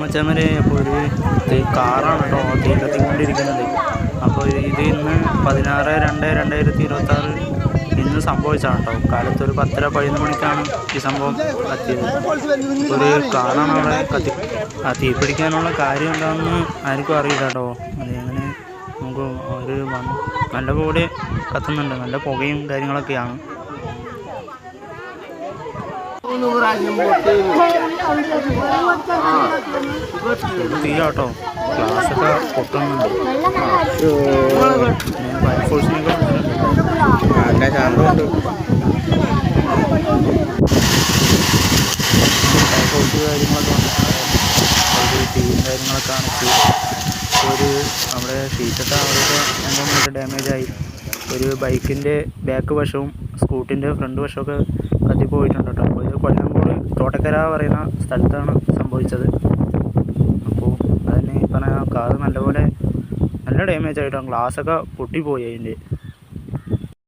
മച്ചാമാരെ അപ്പോൾ ഒരു കാറാണ് കേട്ടോ തീ കത്തിക്കൊണ്ടിരിക്കുന്നത്. അപ്പോൾ ഇത് ഇന്ന് 16/2/2026 ഇന്ന് സംഭവിച്ചതാണ് കേട്ടോ. കാലത്ത് ഒരു 10:11 മണിക്കാണ് ഈ സംഭവം കത്തിയത്. ഒരു കാറാണ് അവിടെ തീ പിടിക്കാനുള്ള കാര്യം എന്താണെന്ന് ആർക്കും അറിയില്ല കേട്ടോ. അതെങ്ങനെ നമുക്ക് ഒരു നല്ല പോലെ കത്തുന്നുണ്ട്, നല്ല പുകയും കാര്യങ്ങളൊക്കെയാണ്. തീയാട്ടോ, ഗ്ലാസൊക്കെ പൊട്ടുന്നുണ്ട്. ഫയർഫോഴ്സിനൊക്കെ നല്ല ശാന്തമുണ്ട്. ഫയർഫോഴ്സ് കാര്യങ്ങളൊക്കെ ഒരു തീയും കാര്യങ്ങളൊക്കെ അണച്ച് ഒരു നമ്മുടെ ഷീറ്റൊക്കെ അവിടെയൊക്കെ എന്തെങ്കിലുമൊക്കെ ഡാമേജായി. ഒരു ബൈക്കിൻ്റെ ബാക്ക് വശവും സ്കൂട്ടിൻ്റെ ഫ്രണ്ട് വശമൊക്കെ കത്തിപ്പോയിട്ടുണ്ട് കേട്ടോ. അപ്പോൾ ഇത് കൊല്ലംകോട് തോട്ടക്കര പറയുന്ന സ്ഥലത്താണ് സംഭവിച്ചത്. അപ്പോൾ അതിന് ഈ പറഞ്ഞ കാറ് നല്ല ഡാമേജ് ആയിട്ടാണ്, ഗ്ലാസ്സൊക്കെ പൊട്ടിപ്പോയി അതിൻ്റെ.